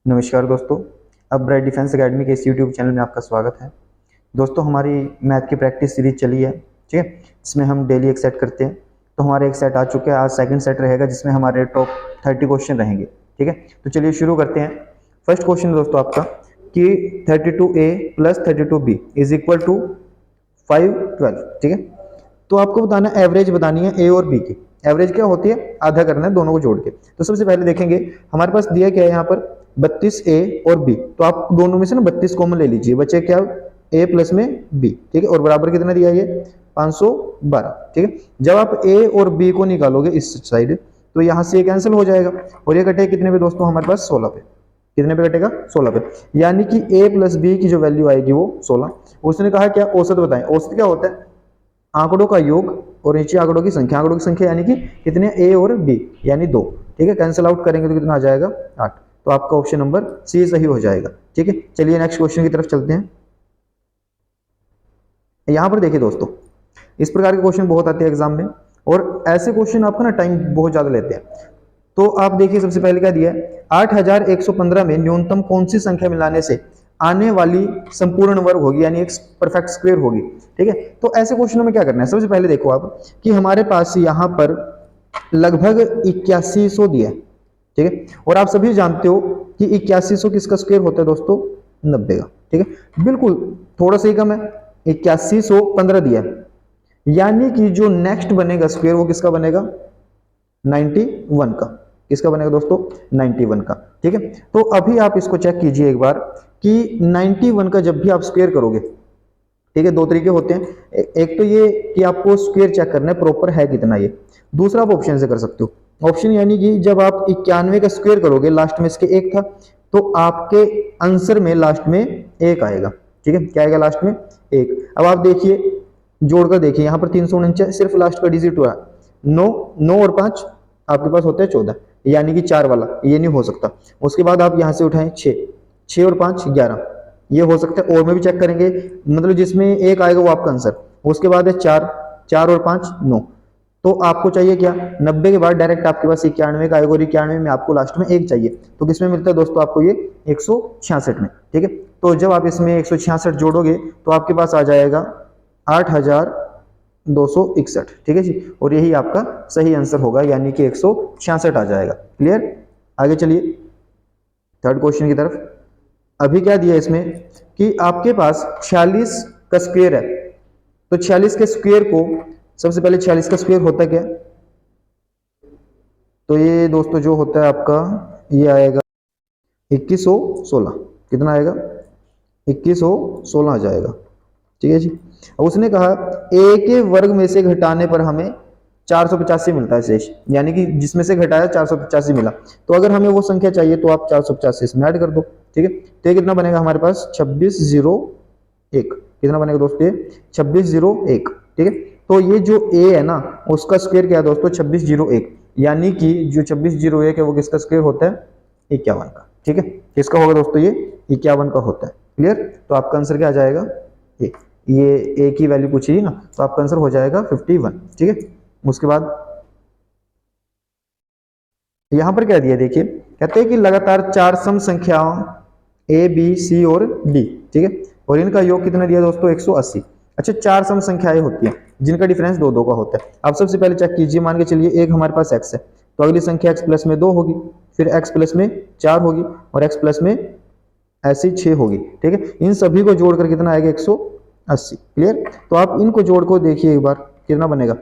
नमस्कार दोस्तों। अब ब्राइट डिफेंस एकेडमी के इस यूट्यूब चैनल में आपका स्वागत है। दोस्तों, हमारी मैथ की प्रैक्टिस सीरीज चली है, ठीक है, जिसमें हम डेली एक सेट करते हैं। तो हमारे एक सेट आ चुके हैं, आज सेकंड सेट रहेगा जिसमें हमारे टॉप 30 क्वेश्चन रहेंगे, ठीक है। तो चलिए शुरू करते हैं। फर्स्ट क्वेश्चन दोस्तों आपका कि 32a plus 32b is equal to 512, ठीक है। तो आपको बताना एवरेज बतानी है ए और बी की। एवरेज क्या होती है? आधा करना है दोनों को जोड़ के। तो सबसे पहले देखेंगे हमारे पास दिया क्या है यहाँ पर 32a और b। तो आप दोनों में से ना 32 कॉमन ले लीजिए, बचे क्या a प्लस में b, ठीक है। और बराबर कितना दिया ये 512, ठीक है। जब आप a और b को निकालोगे इस साइड तो यहाँ से ये कैंसिल हो जाएगा और ये कटेगा कितने पे दोस्तों? हमारे पास 16 पे। कितने पे कटेगा? 16 पे। यानी कि a प्लस बी की जो वैल्यू आएगी वो 16। उसने कहा क्या औसत बताएं। औसत क्या होता है? आंकड़ों का योग और नीचे आंकड़ों की संख्या। आंकड़ों की संख्या यानी कि कितने? ए और बी, यानी 2, ठीक है। कैंसिल आउट करेंगे तो कितना आ जाएगा? 8। तो आपका ऑप्शन नंबर सी सही हो जाएगा, ठीक है। चलिए नेक्स्ट क्वेश्चन की तरफ चलते हैं। यहां पर देखिए दोस्तों, इस प्रकार के क्वेश्चन बहुत आते हैं एग्जाम में और ऐसे क्वेश्चन आपका ना टाइम बहुत ज्यादा लेते हैं। तो आप देखिए सबसे पहले क्या दिया है, 8115 में न्यूनतम कौन सी संख्या मिलाने से आने वाली संपूर्ण वर्ग होगी, यानी एक परफेक्ट स्क्वायर होगी, ठीक है। तो ऐसे क्वेश्चनों में क्या करना है, सबसे पहले देखो आप कि हमारे पास यहां पर लगभग 8100 दिया है, ठीक है। और आप सभी जानते हो कि 8100 किसका स्क्वायर होता है दोस्तों? 90 का, ठीक है। बिल्कुल थोड़ा सा ही कम है, 8115 दिया है, यानी कि जो नेक्स्ट बनेगा स्क्वायर वो किसका बनेगा? 91 का। किसका बनेगा दोस्तों? 91 का, ठीक है। तो अभी आप इसको चेक कीजिए एक बार कि 91 का जब भी आप स्क्वायर करोगे, ठीक है, दो तरीके होते हैं। एक तो ये कि आपको स्क्वायर चेक करना है प्रॉपर है कितना ये। दूसरा आप ऑप्शन से कर सकते हो। ऑप्शन यानी कि जब आप 91 का स्क्वायर करोगे, लास्ट में इसके एक था, तो आपके आंसर में लास्ट में एक आएगा, ठीक है। क्या आएगा लास्ट में? एक। अब आप देखिए जोड़कर देखिए, यहाँ पर 349 सिर्फ लास्ट का डिजिट हुआ, 9, 9 और 5 आपके पास होता है 14, यानी कि 4 वाला ये नहीं हो सकता। उसके बाद आप यहाँ से उठाएं 6, 6 और 5 11, ये हो सकता है। और में भी चेक करेंगे, मतलब जिसमें एक आएगा वो आपका आंसर। उसके बाद है 4, 4 और 5 9। तो आपको चाहिए क्या? 90 के बाद डायरेक्ट आपके पास 91 का आएगा और 91 में आपको लास्ट में एक चाहिए। तो किसमें मिलता है दोस्तों आपको? ये 166 में, ठीक है। तो जब आप इसमें 166 जोड़ोगे तो आपके पास आ जाएगा 8261, ठीक है जी। और यही आपका सही आंसर होगा, यानी कि 166 आ जाएगा। क्लियर? आगे चलिए थर्ड क्वेश्चन की तरफ। अभी क्या दिया इसमें कि आपके पास 46 का स्क्वायर है। तो 46 के स्क्वायर को, सबसे पहले 46 का स्क्वायर होता क्या? तो ये दोस्तों जो होता है आपका ये आएगा 2116। कितना आएगा? 2116 आ जाएगा, ठीक है जी। अब उसने कहा ए के वर्ग में से घटाने पर हमें 485 मिलता है शेष, यानी कि जिसमें से घटाया 485 मिला। तो अगर हमें वो संख्या चाहिए तो आप 485 इसमें ऐड कर दो, ठीक है। तो ये कितना बनेगा हमारे पास? 2601। कितना बनेगा दोस्तों? ये 2601, ठीक है। तो ये जो ए है ना उसका स्क्वायर क्या है दोस्तों? 2601, यानी कि जो 2601 है वो किसका स्क्वायर होता है? 51 का, ठीक है। किसका होगा दोस्तों? ये 51 का होता है। क्लियर? तो आपका आंसर क्या आ जाएगा? ये ए की वैल्यू पूछी ना, तो आपका आंसर हो जाएगा 51, ठीक है। उसके बाद यहां पर क्या दिया देखिए, कहते हैं कि लगातार 4 सम संख्याओं ए बी सी और डी, ठीक है, और इनका योग कितना दिया दोस्तों? 180। अच्छा, 4 सम संख्याएं होती हैं जिनका डिफरेंस 2 2 का होता है। आप सबसे पहले चेक कीजिए, मान के चलिए एक हमारे पास x है, तो अगली संख्या x प्लस में 2 होगी, फिर x प्लस में 4 होगी और x प्लस में ऐसी 6 होगी, ठीक है। इन सभी को जोड़कर कितना आएगा? 180। क्लियर? तो आप इनको जोड़ को देखिए एक बार कितना बनेगा।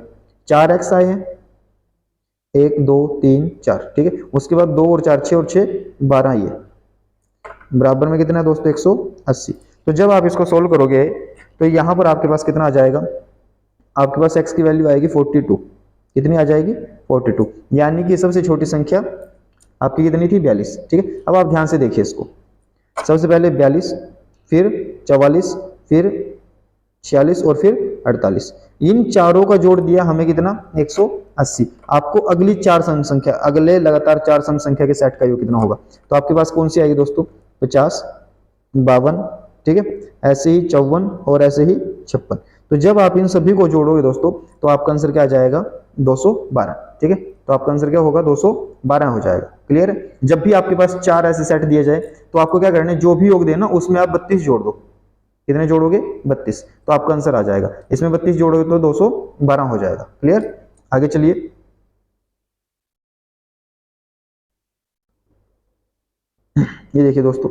4x आए हैं, 1 2 3 4, ठीक है। उसके बाद 2 और 4 6 और 6 12, ये बराबर में कितना है दोस्तों? 180। तो जब आप इसको सोल्व करोगे तो यहां पर आपके पास कितना आ जाएगा? आपके पास x की वैल्यू आएगी 42। कितनी आ जाएगी? 42, यानी कि सबसे छोटी संख्या आपकी कितनी थी? 42, ठीक है। अब आप ध्यान से देखिए इसको, सबसे पहले 42, फिर 44, फिर 46 और फिर 48। इन चारों का जोड़ दिया हमें कितना? 180। आपको अगली 4 सम संख्या, अगले लगातार 4 सम संख्या के सेट का योग कितना होगा? तो आपके पास कौन सी आएगी दोस्तों? 50, 52, ठीक है, ऐसे ही 54 और ऐसे ही 56। तो जब आप इन सभी को जोड़ोगे दोस्तों तो आपका आंसर क्या आ जाएगा? 212, ठीक है। तो आपका आंसर क्या होगा, 212 हो जाएगा। क्लियर है। जब भी आपके पास 4 ऐसे सेट दिए जाए तो आपको क्या करना है, जो भी योग देना उसमें आप 32 जोड़ दो। कितने जोड़ोगे, 32, तो आपका आंसर आ जाएगा। इसमें 32 जोड़ोगे तो 212 हो जाएगा। क्लियर। आगे चलिए। ये देखिए दोस्तों,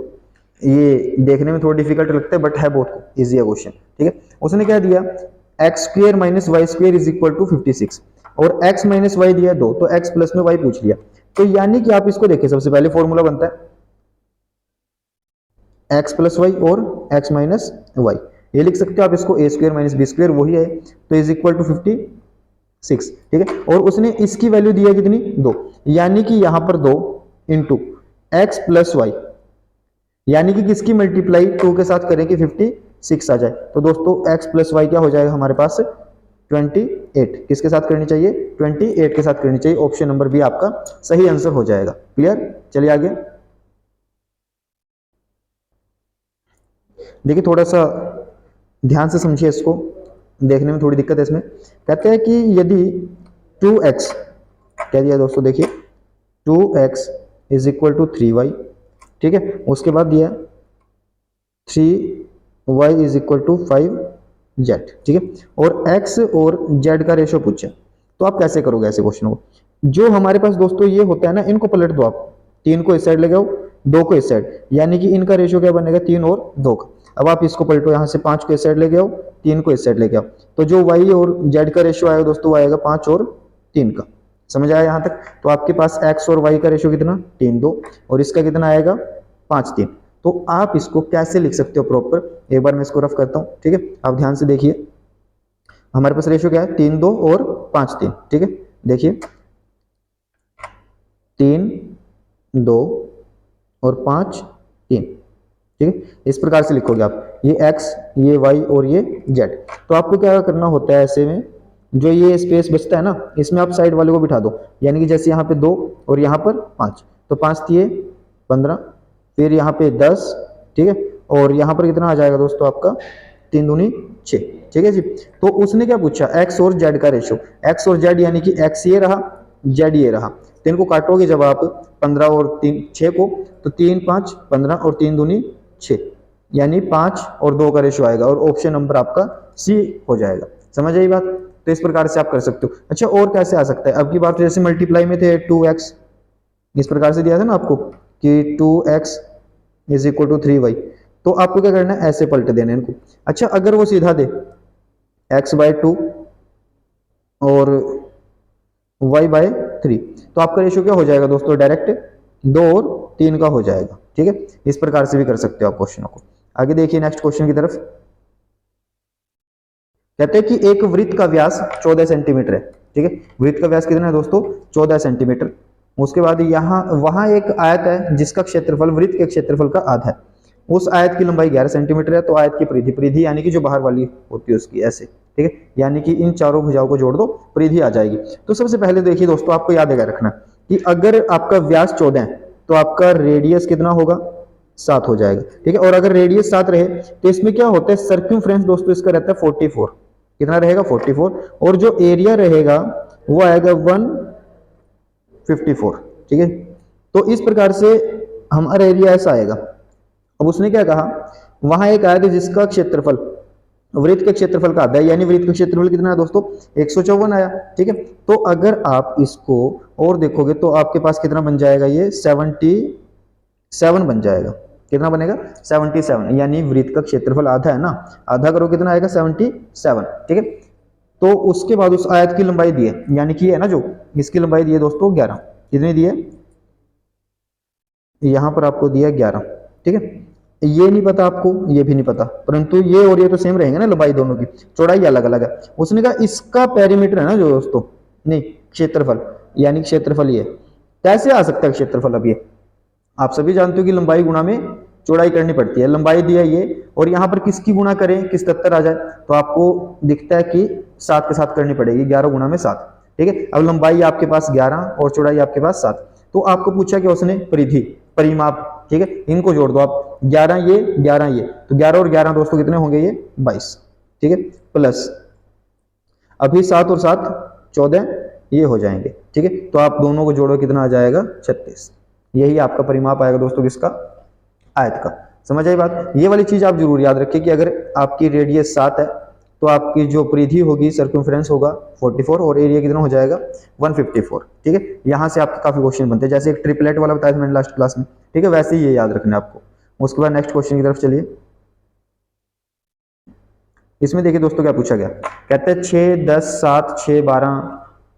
ये देखने में थोड़ा डिफिकल्ट लगता है बट है बहुत इजी है क्वेश्चन। ठीक है। उसने क्या दिया, x square minus y square is equal to 56 और x माइनस वाई दिया 2, तो x प्लस में y पूछ लिया। तो यानी कि आप इसको देखिए, सबसे पहले फॉर्मूला बनता है x प्लस वाई और x माइनस वाई। ये लिख सकते हो आप इसको a square minus b square, वही है, तो इज इक्वल टू 56। ठीक है। और उसने इसकी वैल्यू दी है कितनी, 2, यानी कि यहां पर 2 इंटू एक्स प्लस वाई, यानी कि किसकी मल्टीप्लाई 2 के साथ करें कि 56 आ जाए। तो दोस्तों x प्लस वाई क्या हो जाएगा हमारे पास, 28। किसके साथ करनी चाहिए, 28 के साथ करनी चाहिए। ऑप्शन नंबर बी आपका सही आंसर हो जाएगा। क्लियर। चलिए आगे देखिए, थोड़ा सा ध्यान से समझिए इसको, देखने में थोड़ी दिक्कत है इसमें। कहते हैं कि यदि 2x, क्या दिया दोस्तों, देखिए 2x is equal to 3y। ठीक है। उसके बाद दिया 3y is equal to 5z। ठीक है। और x और z का रेशो पूछे, तो आप कैसे करोगे ऐसे क्वेश्चन को। जो हमारे पास दोस्तों ये होता है ना, इनको पलट दो आप, 3 को इस साइड ले जाओ, 2 को इस साइड, यानी कि इनका रेशो क्या बनेगा, 3 और 2 का। अब आप इसको पलटो, यहाँ से 5 को इस साइड ले आओ, 3 को इस साइड लेके आओ, तो जो y और z का रेशो आएगा दोस्तों, वो आएगा 5 और 3 का। समझ आया यहाँ तक। तो आपके पास x और y का रेशो कितना, 3 2, और इसका कितना आएगा, 5 3। तो आप इसको कैसे लिख सकते हो प्रॉपर, एक बार मैं इसको रफ करता हूँ। ठीक है। आप ध्यान से देखिए, हमारे पास रेशो क्या है, 3 2 और 5 3। ठीक है। देखिए 3 2 और 5 3। ठीक है। इस प्रकार से लिखोगे आप, ये x, ये y और ये z। तो आपको क्या करना होता है ऐसे में, जो ये स्पेस बचता है ना, इसमें आप साइड वाले को बिठा दो, यानी कि जैसे यहाँ पे 2 और यहाँ पर 5, तो 5 दिए 15, फिर यहाँ पे 10। ठीक है। और यहाँ पर कितना आ जाएगा दोस्तों आपका, 3 दूनी 6। ठीक है जी। तो उसने क्या पूछा, x और z का रेशो, x और z यानी कि x ये रहा, z ये रहा, तो इनको काटोगे जब आप 15 और 3 6 को, तो 3 5 15 और 3 दूनी 6, यानी 5 और 2 का रेशो आएगा, और ऑप्शन नंबर आपका सी हो जाएगा। समझ आई बात। तो इस प्रकार से आप कर सकते हो। अच्छा, और कैसे आ सकता है, अब की बार तो जैसे मल्टीप्लाई में थे 2x, इस प्रकार से दिया था ना आपको कि 2x is equal to 3y, तो आपको क्या करना है, ऐसे पलट देना है इनको। अच्छा, अगर वो सीधा दे x बाय 2 और y बाय 3, तो आपका रेशो क्या हो जाएगा दोस्तों, डायरेक्ट 2 और 3 का हो जाएगा। ठीक है। इस प्रकार से भी कर सकते हो आप क्वेश्चनों को। आगे देखिए नेक्स्ट क्वेश्चन की तरफ। कहते हैं कि एक वृत्त का व्यास 14 सेंटीमीटर है। ठीक है। वृत्त का व्यास कितना है दोस्तों, 14 सेंटीमीटर। उसके बाद यहाँ वहां एक आयत है जिसका क्षेत्रफल वृत्त के क्षेत्रफल का आधा है। उस आयत की लंबाई 11 सेंटीमीटर है। तो आयत की परिधि, परिधि यानी कि जो बाहर वाली होती है उसकी, ऐसे। ठीक है। यानी कि इन चारों भुजाओं को जोड़ दो, परिधि आ जाएगी। तो सबसे पहले देखिए दोस्तों, आपको याद रखना कि अगर आपका व्यास 14 है तो आपका रेडियस कितना होगा, 7 हो जाएगा। ठीक है। और अगर रेडियस 7 रहे तो इसमें क्या होता है, सर्क्यूमफ्रेंस दोस्तों इसका रहता है 44। कितना रहेगा, 44। और जो एरिया रहेगा वो आएगा 154। ठीक है। तो इस प्रकार से हमारा एरिया ऐसा आएगा। अब उसने क्या कहा, वहां एक आयत है जिसका क्षेत्रफल वृत्त के क्षेत्रफल का आधा है, यानी वृत्त का क्षेत्रफल कितना है दोस्तों, 154 आया। ठीक है। तो अगर आप इसको और देखोगे तो आपके पास कितना बन जाएगा, ये 77 बन जाएगा। कितना बनेगा, 77, यानी वृत्त का क्षेत्रफल आधा है ना, आधा करो कितना आएगा, 77। ठीक है। तो उसके बाद उस आयत की लंबाई दी है, यानी कि है ना जो, इसकी लंबाई दी है दोस्तों 11। कितनी दी है, यहां पर आपको दिया 11। ठीक है। ये नहीं पता आपको, ये भी नहीं पता, परंतु ये और ये तो सेम रहेंगे ना, लंबाई दोनों की, चौड़ाई अलग अलग है। उसने कहा इसका पेरीमीटर है ना जो दोस्तों, नहीं क्षेत्रफल, यानी क्षेत्रफल ये कैसे आ सकता है क्षेत्रफल। अब ये आप सभी जानते हो कि लंबाई गुणा में चौड़ाई करनी पड़ती है। लंबाई दिया ये, और यहाँ पर किसकी गुणा करें कि 77 आ जाए, तो आपको दिखता है कि 7 के साथ करनी पड़ेगी, 11 गुणा में 7। ठीक है। अब लंबाई आपके पास 11 और चौड़ाई आपके पास 7। तो आपको पूछा कि उसने परिधि, परिमाप, ठीक है, इनको जोड़ दो आप, 11 ये 11 ये, तो 11 और 11 दोस्तों कितने होंगे, ये 22। ठीक है। प्लस अभी 7 और 7 14, ये हो जाएंगे, ठीक है। तो आप दोनों को जोड़ो, कितना आ जाएगा 36। यही आपका परिमाप आएगा दोस्तों किसका, आयत का। समझ आई बात। ये वाली चीज आप जरूर याद रखिए कि अगर आपकी रेडियस 7 है तो आपकी जो परिधि होगी, सर्कमफ्रेंस होगा 44 और एरिया कितना हो जाएगा 154, ठीक है। यहां से आपके काफी क्वेश्चन बनते हैं, जैसे एक ट्रिपलेट वाला बताया था मैंने लास्ट क्लास में, ठीक है, वैसे ही ये याद रखना है आपको। उसके बाद नेक्स्ट क्वेश्चन की तरफ चलिए। इसमें देखिए दोस्तों क्या पूछा गया, कहते हैं 6, 10, 7, 6, 12,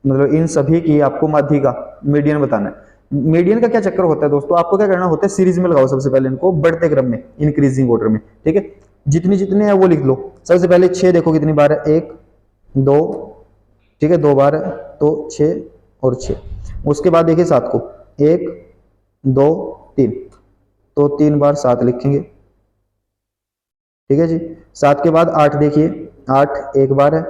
मतलब इन सभी की आपको माध्य का मीडियन बताना है। मीडियन का क्या चक्कर होता है दोस्तों, आपको क्या करना होता है, सीरीज में लगाओ सबसे पहले इनको, बढ़ते क्रम में, इंक्रीजिंग ऑर्डर में, ठीक है। जितने जितने है वो लिख लो। सबसे पहले 6 देखो कितनी बार है, 1, 2, ठीक है, 2 बार है तो 6 और 6। उसके बाद देखिए 7 को, 1, 2, 3, तो 3 बार 7 लिखेंगे, ठीक है जी। 7 के बाद 8 देखिए, 8 एक बार है।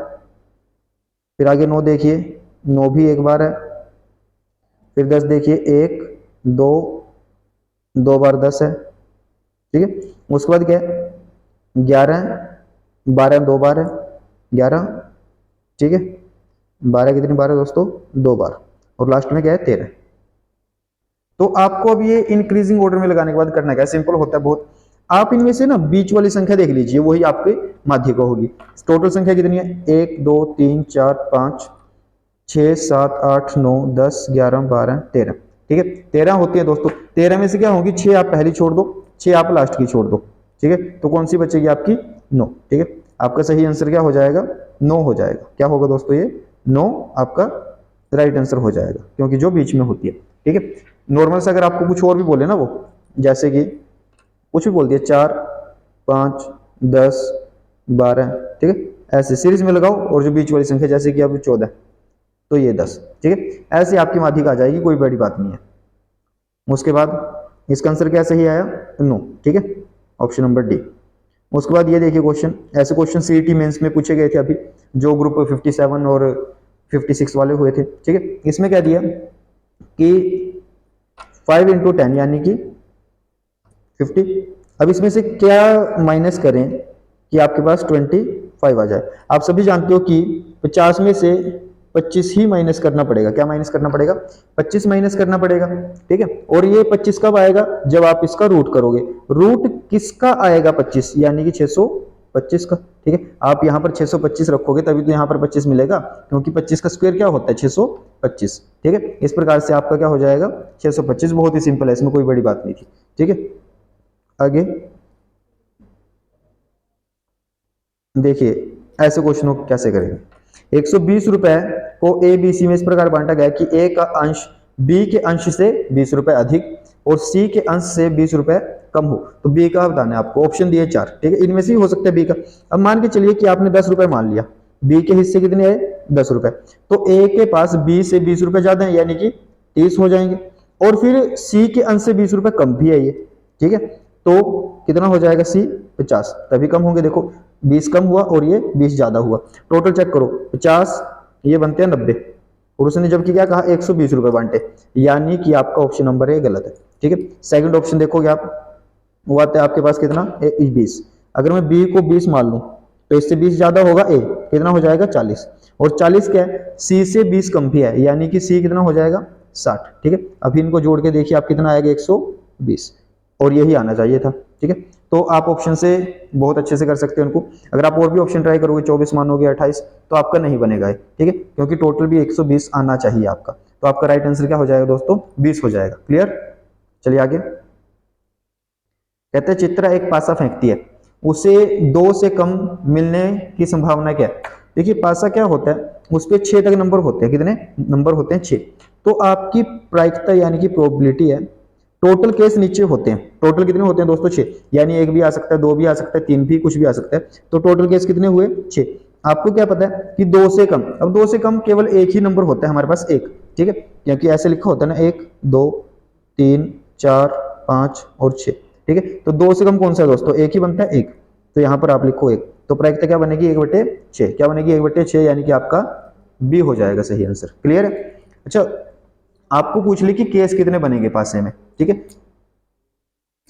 फिर आगे 9 देखिए, 9 भी एक बार है। फिर 10 देखिए, 1, 2, 2 बार 10 है, ठीक है। उसके बाद क्या है, 11, 12 2 बार है, 11, ठीक है। 12 कितनी बार है दोस्तों, 2 बार। और लास्ट में क्या है 13। तो आपको अब ये इंक्रीजिंग ऑर्डर में लगाने के बाद करना क्या, सिंपल होता है बहुत। आप इनमें से ना बीच वाली संख्या देख लीजिए, वही आपके माध्य का होगी। टोटल संख्या कितनी है, 1, 2, 3, 4, 5, 6, 7, 8, 9, 10, 11, 12, 13, ठीक है। 13 होती है दोस्तों। 13 में से क्या होगी, 6 आप पहली छोड़ दो, 6 आप लास्ट की छोड़ दो, ठीक है। तो कौन सी बचेगी आपकी, 9, ठीक है। आपका सही आंसर क्या हो जाएगा, 9 हो जाएगा। क्या होगा दोस्तों, ये 9 आपका राइट आंसर हो जाएगा, क्योंकि जो बीच में होती है, ठीक है। नॉर्मल से अगर आपको कुछ और भी बोले ना वो, जैसे कि कुछ भी बोल दिया, 4, 5, 10, 12, ठीक है, ऐसे सीरीज में लगाओ। और जो बीच वाली संख्या जैसे कि अब 14 तो ये 10, ठीक है। ऐसे आपकी माध्यिक आ जाएगी, कोई बड़ी बात नहीं है। उसके बाद इसका आंसर क्या सही आया, 9, ठीक है, ऑप्शन नंबर डी। उसके बाद ये देखिए क्वेश्चन, ऐसे क्वेश्चन सीईटी मेंस में पूछे गए थे अभी, जो ग्रुप 57 और 56 वाले हुए थे, ठीक है। इसमें क्या दिया कि 5 × 10 यानी कि 50। अब इसमें से क्या माइनस करें कि आपके पास 25 आ जाए। आप सभी जानते हो कि 50 में से 25 ही माइनस करना पड़ेगा। क्या माइनस करना पड़ेगा, 25 माइनस करना पड़ेगा, ठीक है। और ये 25 कब आएगा, जब आप इसका रूट करोगे। रूट किसका आएगा, 25 यानी कि 625 का, ठीक है। आप यहाँ पर 625 रखोगे तभी तो यहाँ पर 25 मिलेगा, क्योंकि 25 का स्क्वायर क्या होता है, 625, ठीक है। इस प्रकार से आपका क्या हो जाएगा 625। बहुत ही सिंपल है, इसमें कोई बड़ी बात नहीं थी, ठीक है। आगे देखिए ऐसे क्वेश्चनों को कैसे करेंगे। 120 रुपए को ए बी सी में इस प्रकार बांटा गया कि ए का अंश बी के अंश से 20 रुपए अधिक और सी के अंश से 20 रुपए कम हो, तो बी का बताना है आपको। ऑप्शन दिए 4, ठीक है, इनमें से ही हो सकता है बी का। अब मान के चलिए कि आपने 10 रुपए मान लिया, बी के हिस्से कितने आए 10 रुपए, तो ए के पास बी से 20 रुपए ज्यादा है, यानी कि 30 हो जाएंगे। और फिर सी के अंश से 20 रुपए कम भी है ये, ठीक है। तो कितना हो जाएगा, सी 50, तभी कम होंगे। देखो 20 कम हुआ और ये 20 ज्यादा हुआ। टोटल चेक करो, 50 ये बनते हैं 90, और उसने जबकि क्या कहा 120 रुपए बांटे, यानी कि आपका ऑप्शन नंबर ए गलत है, ठीक है। सेकंड ऑप्शन देखोगे आप, वो आता है आपके पास कितना 20। अगर मैं बी को 20 मान लूं तो इससे 20 ज्यादा होगा ए, कितना हो जाएगा 40, और 40 क्या है, सी से 20 कम भी है, यानी कि सी कितना हो जाएगा 60, ठीक है। अभी इनको जोड़ के देखिए आप कितना आएगा 120, और यही आना चाहिए था, ठीक है। तो आप ऑप्शन से बहुत अच्छे से कर सकते हो इनको। अगर आप और भी ऑप्शन ट्राई करोगे 24 मानोगे 28, तो आपका नहीं बनेगा, ठीक है, क्योंकि टोटल भी 120 आना चाहिए आपका। तो आपका राइट आंसर क्या हो जाएगा दोस्तों, 20 हो जाएगा। क्लियर, चलिए आगे। कहते हैं चित्रा एक पासा फेंकती है, उसे 2 से कम मिलने की संभावना क्या है। देखिए पासा क्या होता है, उस पर 6 तक नंबर होते हैं, कितने नंबर होते हैं 6। तो आपकी प्रायिकता यानी कि प्रोबेबिलिटी है, टोटल केस नीचे होते हैं। टोटल कितने होते हैं दोस्तों 6, यानी 1 भी आ सकता है, 2 भी आ सकता है, 3 भी, कुछ भी आ सकता है। तो टोटल केस कितने हुए 6। आपको क्या पता है कि 2 से कम, अब 2 से कम केवल एक ही नंबर होता है हमारे पास, 1, ठीक है, क्योंकि ऐसे लिखा होता है ना 1, 2, 3, 4, 5 और 6, ठीक है। तो 2 से कम कौन सा है दोस्तों, एक ही बनता है 1, तो यहां पर आप लिखो 1। तो प्रायिकता क्या बनेगी 1/6, क्या बनेगी 1/6, यानी कि आपका बी हो जाएगा सही आंसर। क्लियर है। अच्छा आपको पूछ ली कि केस कितने बनेंगे पासे में, ठीक है,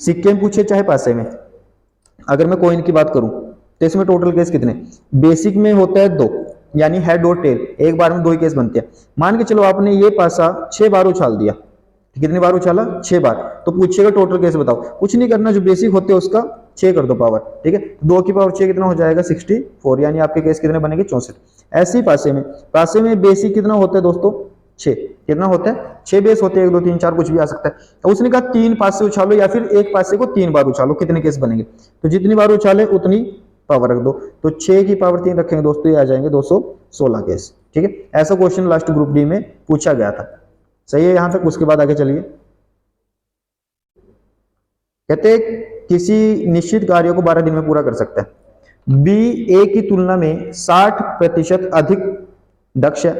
सिक्के में पूछे चाहे पासे में। अगर मैं कॉइन की बात करूं तो इसमें टोटल केस कितने, बेसिक में होता है 2, यानी हेड और टेल, एक बार में दो ही केस बनते हैं। मान के चलो आपने ये पासा 6 बार उछाल दिया, कितनी बार उछाला? 6 बार। तो पूछेगा टोटल केस बताओ, कुछ नहीं करना, जो बेसिक होते हैं उसका 6 कर दो पावर, ठीक है। 2 की पावर 6 कितना हो जाएगा? 64, यानी आपके केस कितने बनेंगे? 64। ऐसे ही पासे में बेसिक कितना होता है दोस्तों? 6। कितना होता है? 6 बेस होते हैं, 1 2 3 4 कुछ भी आ सकता है। तो उसने कहा 3 पासे उछालो या फिर एक पासे को 3 बार उछालो, कितने केस बनेंगे? तो जितनी बार उछाले उतनी पावर रख दो, तो 6 की पावर 3 रखेंगे दोस्तों, ये आ जाएंगे 216 केस, ठीक है। ऐसा क्वेश्चन लास्ट ग्रुप डी में पूछा गया था। सही है यहां तक? उसके बाद आगे चलिए, कहते हैं किसी निश्चित कार्य को 12 दिन में पूरा कर सकता है। बी ए की तुलना में 60% अधिक दक्ष है,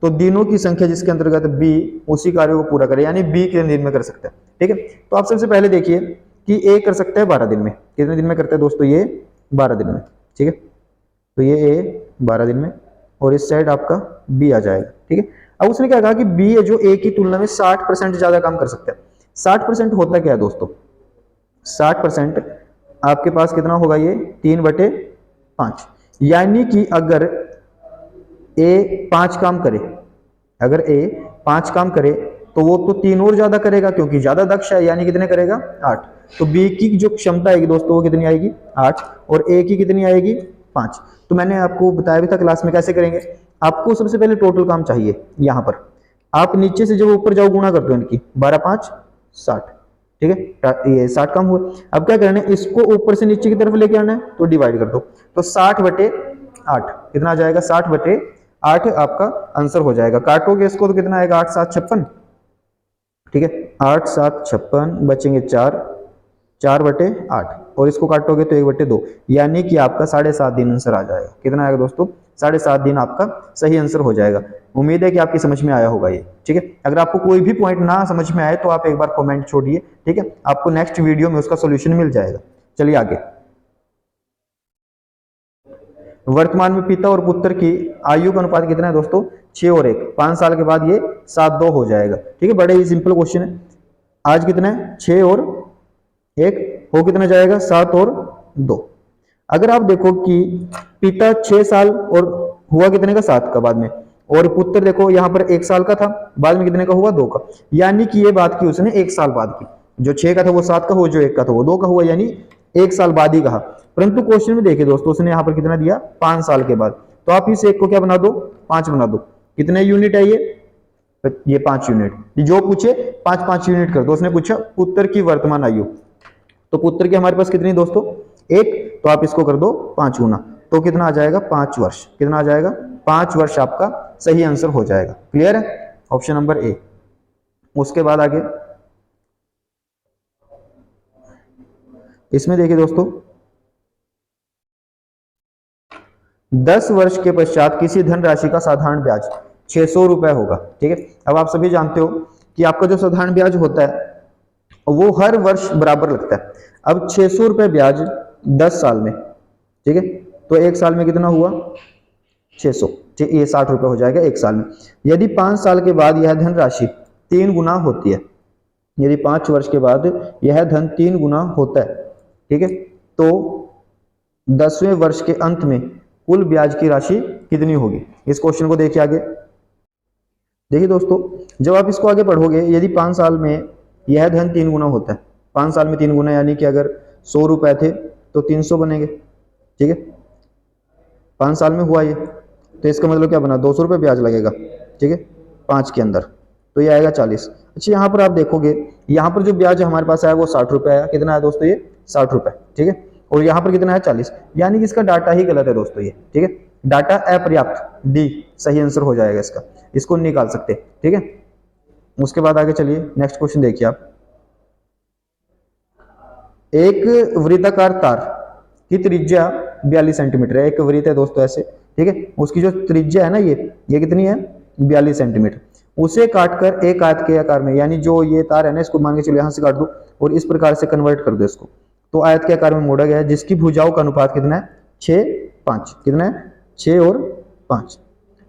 तो दिनों की संख्या जिसके अंतर्गत बी उसी कार्य को पूरा करे, यानी बी कितने दिन में कर सकता है, ठीक है। तो आप सबसे पहले देखिए कि ए कर सकता है 12 दिन में। कितने दिन में करता है दोस्तों? ये 12 दिन में, ठीक है। तो ये ए 12 दिन में, और इस साइड आपका बी आ जाएगा, ठीक है। अब उसने क्या कहा कि बी है जो ए की तुलना में 60% ज्यादा काम कर सकता है। 60% होता क्या है दोस्तों? 60% आपके पास कितना होगा? ये 3/5, यानी कि अगर ए 5 काम करे, अगर ए 5 काम करे तो वो तो 3 और ज्यादा करेगा क्योंकि ज्यादा दक्ष है, यानी कितने करेगा? 8। तो बी की जो क्षमता आएगी दोस्तों वो कितनी आएगी? 8, और ए की कितनी आएगी? 5। तो मैंने आपको बताया भी था क्लास में कैसे करेंगे। आपको सबसे पहले टोटल काम चाहिए, यहां पर आप नीचे से जब ऊपर जाओ गुणा कर दो इनकी, 12 5 60, ठीक है। ये 60 काम हुआ। अब क्या करना है? इसको ऊपर से नीचे की तरफ लेके आना है, तो डिवाइड कर दो, तो 60/8 कितना आ जाएगा? 60/8 आपका आंसर हो जाएगा। काटोगे इसको तो कितना आएगा? 8 7 56, ठीक है। 8 7 56, बचेंगे 4, 4/8, और इसको काटोगे तो 1/2, यानी कि आपका 7.5 दिन आंसर आ जाएगा। कितना आएगा दोस्तों? 7.5 दिन आपका सही आंसर हो जाएगा। उम्मीद है कि आपकी समझ में आया होगा ये, ठीक है। अगर आपको कोई भी पॉइंट ना समझ में आए तो आप एक बार कमेंट छोड़िए, ठीक है। आपको नेक्स्ट वीडियो में उसका सोल्यूशन मिल जाएगा। चलिए आगे, वर्तमान में पिता और पुत्र की आयु का अनुपात कितना है दोस्तों? 6 और 1। 5 साल के बाद ये 7 2 हो जाएगा, ठीक है। बड़े ही सिंपल क्वेश्चन है। आज कितना है? 6 और 1, हो कितना जाएगा? 7 और 2। अगर आप देखो कि पिता 6 साल और हुआ कितने का? 7 का बाद में, और पुत्र देखो यहाँ पर 1 साल का था, बाद में कितने का हुआ? 2 का, यानी कि ये बात की उसने 1 साल बाद की। जो 6 का था वो 7 का हुआ, जो 1 का था वो 2 का हुआ, यानी 1 साल बाद ही कहा। परंतु क्वेश्चन में देखिए दोस्तों उसने यहाँ पर कितना दिया? 5 साल के बाद। तो आप इस 1 को क्या बना दो? 5 बना दो। कितने यूनिट है ये 5 यूनिट। जो पूछे 5 5 यूनिट कर दो। उसने पूछा पुत्र की वर्तमान आयु, तो पुत्र की हमारे पास कितनी दोस्तों? 1, तो आप इसको कर दो 5 गुना, तो कितना आ जाएगा? 5 वर्ष। कितना आ जाएगा? 5 वर्ष आपका सही आंसर हो जाएगा। क्लियर है? Option number A. उसके बाद आगे इसमें देखिए दोस्तों, 10 वर्ष के पश्चात किसी धनराशि का साधारण ब्याज 600 रुपए होगा, ठीक है। अब आप सभी जानते हो कि आपका जो साधारण ब्याज होता है वो हर वर्ष बराबर लगता है। अब 600 रुपए ब्याज 10 साल में, ठीक है, तो 1 साल में कितना हुआ? 600, ठीक, ये 60 रुपए हो जाएगा 1 साल में। यदि 5 साल के बाद यह धनराशि 3 गुना होती है, यदि 5 वर्ष के बाद यह धन 3 गुना होता है, ठीक है, तो 10वें वर्ष के अंत में कुल ब्याज की राशि कितनी होगी? इस क्वेश्चन को देखिए आगे। देखिए दोस्तों, जब आप इसको आगे पढ़ोगे, यदि 5 साल में यह धन 3 गुना होता है, 5 साल में 3 गुना, यानी कि अगर 100 रुपए थे तो 300 बनेंगे, ठीक है। 5 साल में हुआ ये, तो इसका मतलब क्या बना? 200 रुपये ब्याज लगेगा, ठीक है, 5 के अंदर, तो ये आएगा 40। अच्छा, यहाँ पर आप देखोगे, यहाँ पर जो ब्याज हमारे पास आया वो 60 रुपये आया। कितना आया दोस्तों? ये 60 रुपये, ठीक है। और यहाँ पर कितना है? 40, यानी कि इसका डाटा ही गलत है दोस्तों ये, ठीक है। डाटा अपर्याप्त, डी सही आंसर हो जाएगा इसका, इसको निकाल सकते, ठीक है। उसके बाद आगे चलिए, नेक्स्ट क्वेश्चन देखिए आप। एक वृत्ताकार तार की त्रिज्या 42 सेंटीमीटर है। एक वृत्त है दोस्तों ऐसे, ठीक है, उसकी जो त्रिज्या है ना, ये कितनी है? 42 सेंटीमीटर। उसे काटकर एक आयत के आकार में, यानी जो ये तार है ना, इसको मान के चलो यहाँ से काट दो और इस प्रकार से कन्वर्ट कर दो इसको, तो आयत के आकार में मोड़ा गया है, जिसकी भुजाओं का अनुपात कितना है? 6 5। कितना है? 6 और 5।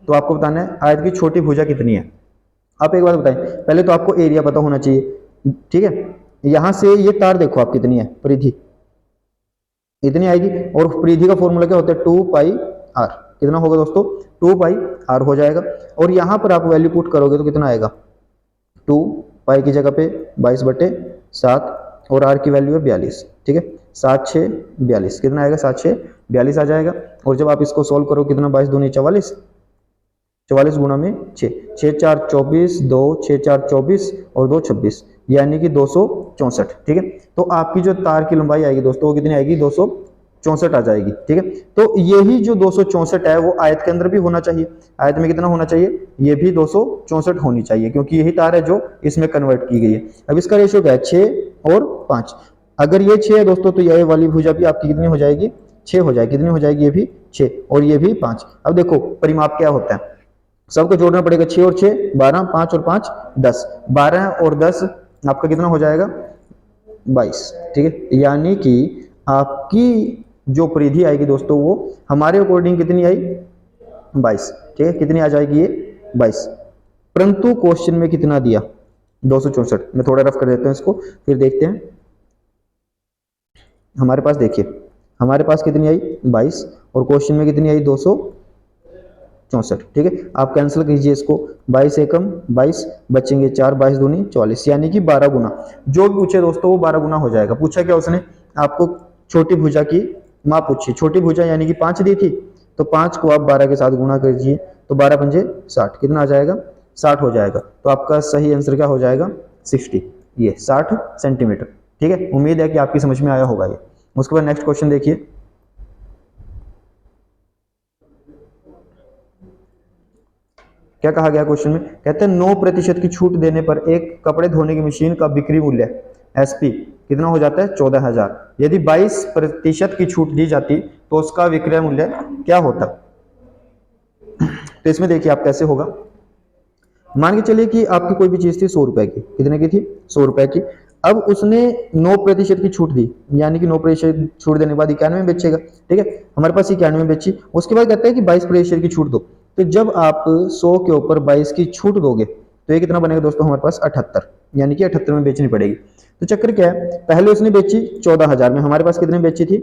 तो आपको बताना है आयत की छोटी भुजा कितनी है। आप एक बात बताएं, पहले तो आपको एरिया पता होना चाहिए, ठीक है। यहां से ये तार देखो आप कितनी है, परिधि इतनी आएगी, और परिधि का फॉर्मूला क्या होता है? 2 पाई r। कितना होगा दोस्तों, 2 पाई आर हो जाएगा। और यहाँ पर आप वैल्यू पुट करोगे तो कितना आएगा, 2 पाई की जगह पे 22/7 और आर की वैल्यू है 42, ठीक है। 7 6 42 कितना आएगा, 7 6 42 आ जाएगा। और जब आप इसको सोल्व करो कितना, 22 दूनी 44, 44 गुणा में 6, 6 4 24, 2 6 4 24 और 2 26, यानी कि 264, ठीक है। तो आपकी जो तार की लंबाई आएगी दोस्तों वो कितनी आएगी, 264 आ जाएगी, ठीक है। तो यही जो 264 है वो आयत के अंदर भी होना चाहिए। आयत में कितना होना चाहिए, ये भी 264 होनी चाहिए, क्योंकि यही तार है जो इसमें कन्वर्ट की गई है। अब इसका रेशियो क्या है, 6 और 5। अगर ये 6 है दोस्तों तो ये वाली भुजा भी आपकी कितनी हो जाएगी, 6 हो जाएगी। कितनी हो जाएगी, ये भी 6 और ये भी 5। अब देखो परिमाप क्या होता है, सबको जोड़ना पड़ेगा, 6 और 6 12, 5 और 5 10, 12 और 10 आपका कितना हो जाएगा, 22, ठीक है। यानी कि आपकी जो परिधि आएगी दोस्तों वो हमारे अकॉर्डिंग कितनी आई, 22, ठीक है। कितनी आ जाएगी ये, 22। परंतु क्वेश्चन में कितना दिया, 264। मैं थोड़ा रफ कर देता हूं इसको, फिर देखते हैं। हमारे पास देखिए, हमारे पास कितनी आई 22 और क्वेश्चन में कितनी आई 264, ठीक है। आप कैंसिल कीजिए इसको, 22 एकम 22 बचेंगे 4, 22 दूनी 44, यानी कि 12 गुना। जो भी पूछे दोस्तों वो 12 गुना हो जाएगा। पूछा क्या उसने, आपको छोटी भुजा की माप पूछी, छोटी भुजा यानी कि 5 दी थी, तो 5 को आप 12 के साथ गुणा कीजिए तो 12 पंजे 60, कितना आ जाएगा, 60 हो जाएगा। तो आपका सही आंसर क्या हो जाएगा, 60, ये 60 सेंटीमीटर, ठीक है। उम्मीद है कि आपकी समझ में आया होगा ये। उसके बाद नेक्स्ट क्वेश्चन देखिए, क्या कहा गया क्वेश्चन में, कहते हैं 9% की छूट देने पर एक कपड़े धोने की मशीन का बिक्री मूल्य एसपी कितना हो जाता है, 14,000। यदि 22% की छूट दी जाती तो उसका विक्रय मूल्य क्या होता। तो इसमें देखिए आप कैसे होगा, मान के चलिए कि आपकी कोई भी चीज थी 100 रुपए की, कितने की थी, 100 रुपए की। अब उसने 9% की छूट दी, यानी कि 9% छूट देने के बाद 91 में बेचेगा, ठीक है। हमारे पास 91 में बेची, उसके बाद कहता है कि 22% की छूट दो। तो जब आप 100 के ऊपर 22 की छूट दोगे तो ये कितना बनेगा दोस्तों, हमारे पास 78, यानी कि 78 में बेचनी पड़ेगी। तो चक्कर क्या है, पहले उसने बेची 14,000 में, हमारे पास कितने बेची थी,